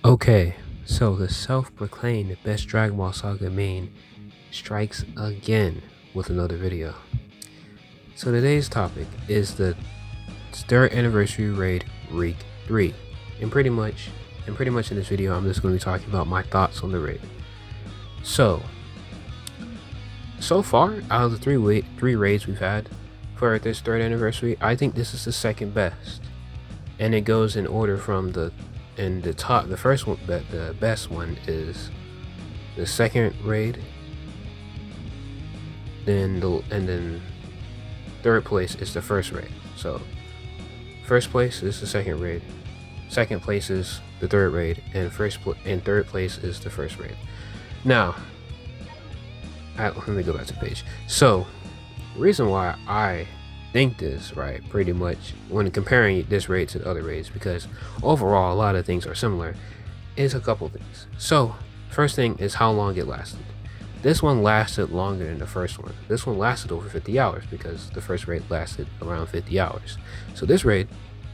Okay, so the self-proclaimed best Dragon Ball Saga main strikes again with another video. So today's topic is the third anniversary raid Reek 3. And pretty much in this video I'm just going to be talking about my thoughts on the raid. So far out of the three raids we've had for this third anniversary, I think this is the second best. And it goes in order from the top. The first one, the best one is the second raid, and then third place is the first raid. So first place is the second raid, second place is the third raid, and third place is the first raid. Now, let me go back to the page. So the reason why I think this, right, pretty much when comparing this raid to the other raids, because overall a lot of things are similar, is a couple things. So first thing is how long it lasted. This one lasted longer than the first one. This one lasted over 50 hours because the first raid lasted around 50 hours. So this raid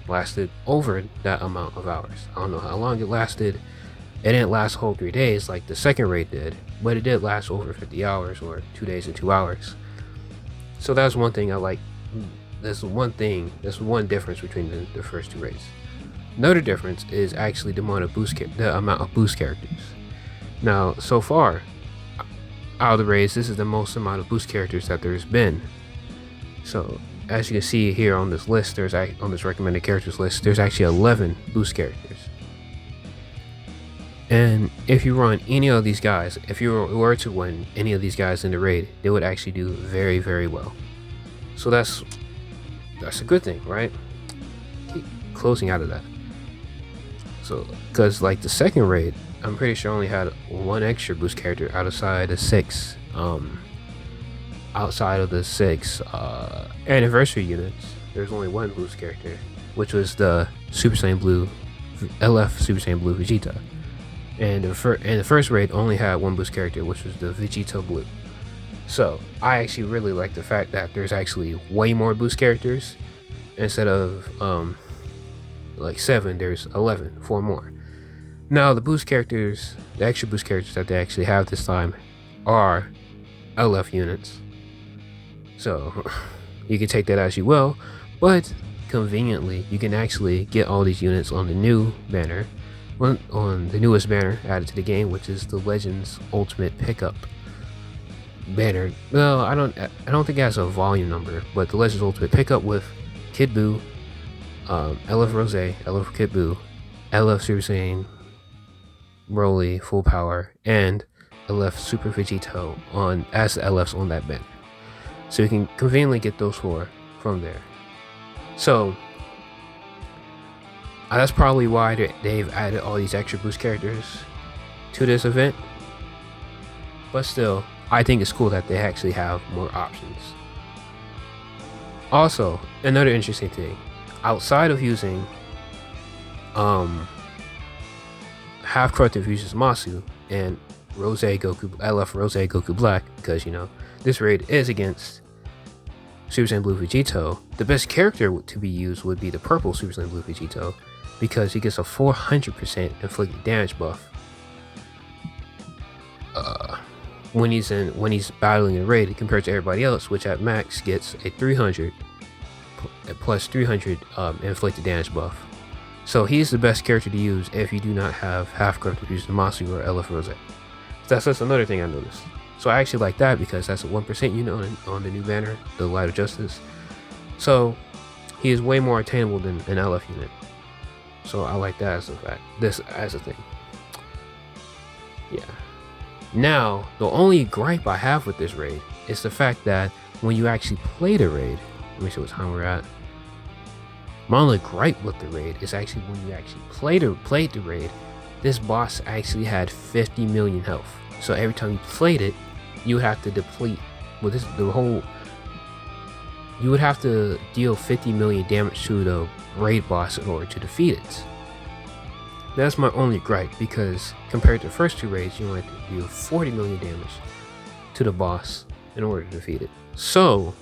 lasted over that amount of hours. I don't know how long it lasted. It didn't last whole 3 days like the second raid did, but it did last over 50 hours, or 2 days and 2 hours. So that's one thing I like. That's one difference between the first two raids. Another difference is actually the amount of boost characters. Now, so far out of the raids, this is the most amount of boost characters that there's been. So as you can see here on this list, on this recommended characters list, there's actually 11 boost characters. And if you run any of these guys, if you were to win any of these guys in the raid, they would actually do very, very well. So that's a good thing, right? Keep closing out of that. So, because like the second raid, I'm pretty sure only had one extra boost character outside of the six anniversary units. There's only one boost character, which was the Super Saiyan Blue, LF Super Saiyan Blue Vegeta. And the first raid only had one boost character, which was the Vegeta Blue. So I actually really like the fact that there's actually way more boost characters. Instead of like 7, there's 11, 4 more. Now the extra boost characters that they actually have this time are LF units. So you can take that as you will, but conveniently you can actually get all these units on the new banner, on the newest banner added to the game, which is the Legends Ultimate Pickup banner. Well, I don't think it has a volume number, but the Legends Ultimate Pickup with Kid Buu, LF Rose, LF Kid Buu, LF Super Saiyan Broly Full Power, and LF Super Vegito as the LFs on that banner. So you can conveniently get those 4 from there. So that's probably why they've added all these extra boost characters to this event. But still, I think it's cool that they actually have more options. Also, another interesting thing, outside of using half corrupted fusions Masu and LF Rose Goku Black, because this raid is against Super Saiyan Blue Vegito, the best character to be used would be the purple Super Saiyan Blue Vegito, because he gets a 400% inflicted damage buff when he's battling in raid, compared to everybody else, which at max gets a 300 plus 300 inflicted damage buff. So he's the best character to use if you do not have half corrupted fusion Masu or LF Rose. That's another thing I noticed. So I actually like that because that's a 1% unit on the new banner, the Light of Justice. So he is way more attainable than an LF unit. So I like that as a thing. Yeah. Now, the only gripe I have with this raid is the fact that when you actually play the raid, let me see what time we're at. My only gripe with the raid is actually when you actually played the raid, this boss actually had 50 million health. So every time you played it, you would have to deplete you would have to deal 50 million damage to the raid boss in order to defeat it. That's my only gripe, because compared to the first 2 raids, you only have to deal 40 million damage to the boss in order to defeat it. So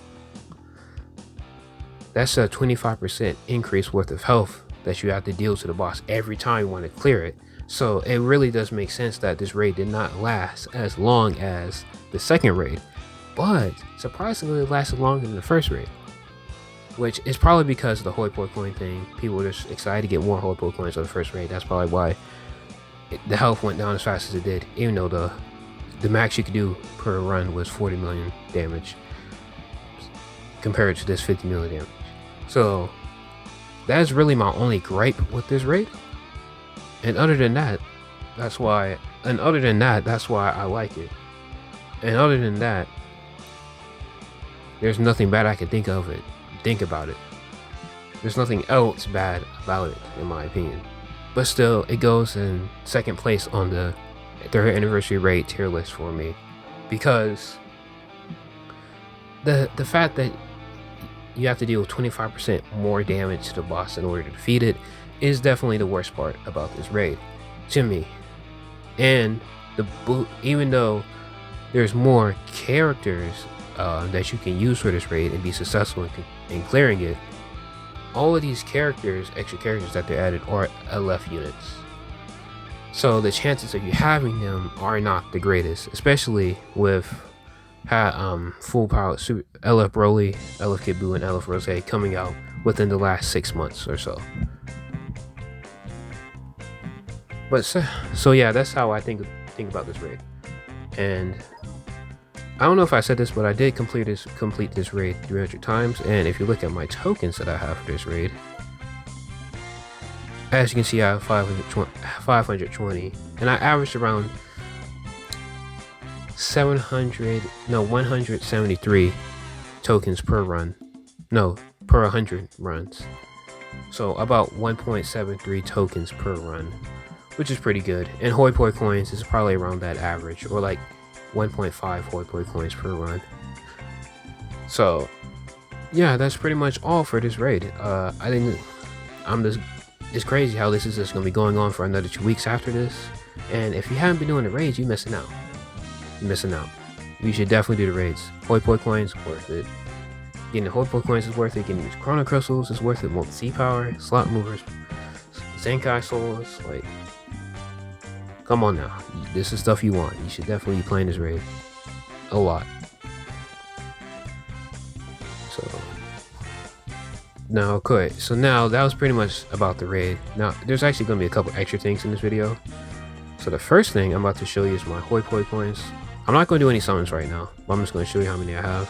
that's a 25% increase worth of health that you have to deal to the boss every time you want to clear it, So it really does make sense that this raid did not last as long as the second raid, but surprisingly it lasted longer than the first raid, which is probably because of the Hoi Poi coin thing. People were just excited to get more Hoi Poi coins on the first raid. That's probably why the health went down as fast as it did, even though the max you could do per run was 40 million damage compared to this 50 million damage. So that's really my only gripe with this raid. And other than that, that's why I like it. And other than that, there's nothing bad I can think about it. There's nothing else bad about it, in my opinion. But still, it goes in second place on the 3rd anniversary raid tier list for me, because the fact that you have to deal with 25% more damage to the boss in order to defeat it is definitely the worst part about this raid to me. And even though there's more characters that you can use for this raid and be successful in clearing it, all of these extra characters that they added, are LF units. So the chances of you having them are not the greatest, especially with full power Super LF Broly, LF Kid Buu, and LF Rose coming out within the last 6 months or so. But so yeah, that's how I think about this raid. And I don't know if I said this, but I did complete this raid 300 times. And if you look at my tokens that I have for this raid, as you can see, I have 520, and I averaged around 173 tokens per run. No, per 100 runs. So about 1.73 tokens per run, which is pretty good. And Hoi Poi coins is probably around that average, or like 1.5 Hoi Poi coins per run. So yeah, that's pretty much all for this raid. I think it's crazy how this is just gonna be going on for another 2 weeks after this. And if you haven't been doing the raids, you're missing out. You should definitely do the raids. Hoi Poi coins, worth it. Getting the Hoi Poi coins is worth it. Getting these Chrono Crystals is worth it. Multi C power, slot movers, Zenkai souls, like, come on now. This is stuff you want. You should definitely be playing this raid a lot. So now, okay. So now that was pretty much about the raid. Now there's actually going to be a couple extra things in this video. So the first thing I'm about to show you is my Hoi Poi coins. I'm not going to do any summons right now, but I'm just going to show you how many I have.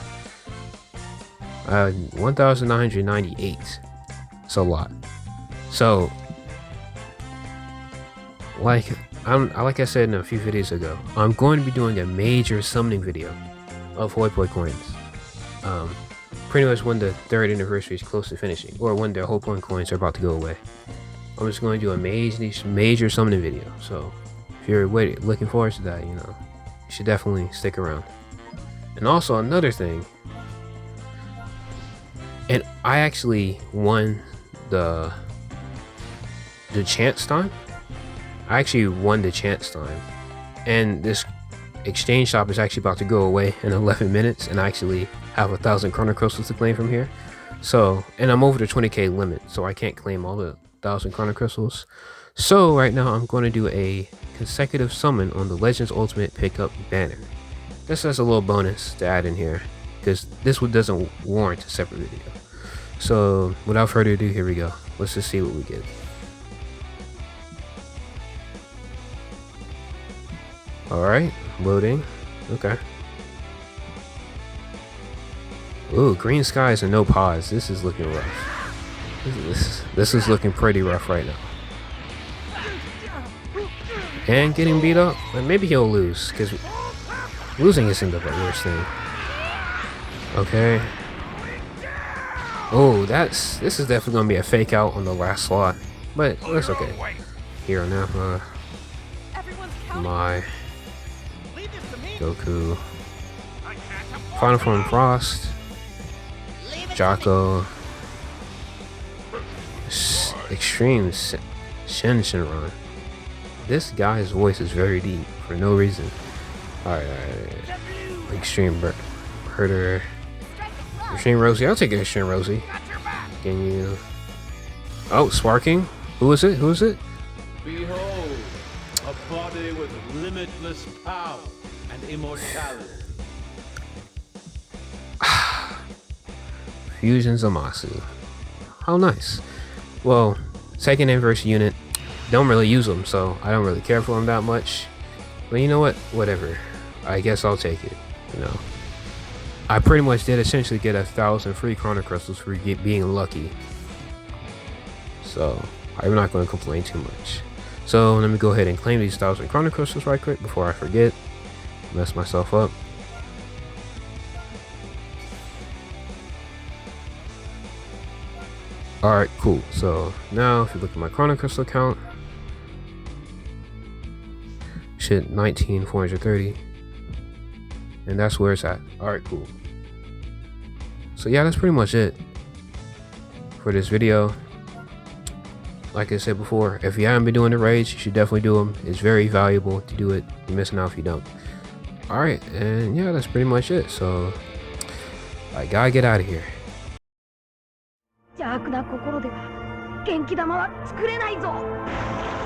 1,998. It's a lot. So, like I said in a few videos ago, I'm going to be doing a major summoning video of Hoi Poi coins. Pretty much when the 3rd anniversary is close to finishing, or when their Hoi Poi coins are about to go away. I'm just going to do a major summoning video. So if you're looking forward to that, you should definitely stick around. And also another thing, and I actually won the chance time. And this exchange shop is actually about to go away in 11 minutes, and I actually have 1,000 Chrono Crystals to claim from here. So, and I'm over the 20k limit, so I can't claim all the 1,000 Chrono Crystals. So right now I'm going to do a consecutive summon on the Legends Ultimate pickup banner. This has a little bonus to add in here, because this one doesn't warrant a separate video. So without further ado, here we go. Let's just see what we get. Alright, loading. Okay. Ooh, green skies and no pause. This is looking rough. This is looking pretty rough right now. And getting beat up. And maybe he'll lose, because losing isn't the worst thing. Okay. Oh, this is definitely gonna be a fake out on the last slot, but that's okay. Here now, my Goku, Final Form Frost, Jocko, Extreme Shenron. This guy's voice is very deep for no reason. Alright. Extreme Herder. Extreme Rosie. I'll take an Extreme Rosie. Can you... Oh, Sparking? Who is it? Behold, A body with limitless power and immortality. Fusion Zamasu. How nice. Well, second inverse unit, don't really use them, so I don't really care for them that much. But you know what? Whatever. I guess I'll take it. You know, I pretty much did essentially get 1,000 free Chrono Crystals for being lucky. So I'm not going to complain too much. So let me go ahead and claim these 1,000 Chrono Crystals right quick before I forget. Mess myself up. Alright, cool. So now if you look at my Chrono Crystal count, shit, 19,430. And that's where it's at. Alright, cool. So yeah, that's pretty much it for this video. Like I said before, if you haven't been doing the raids, you should definitely do them. It's very valuable to do it. You're missing out if you don't. Alright, and yeah, that's pretty much it. So I gotta get out of here. 邪悪な心では元気玉は作れないぞ。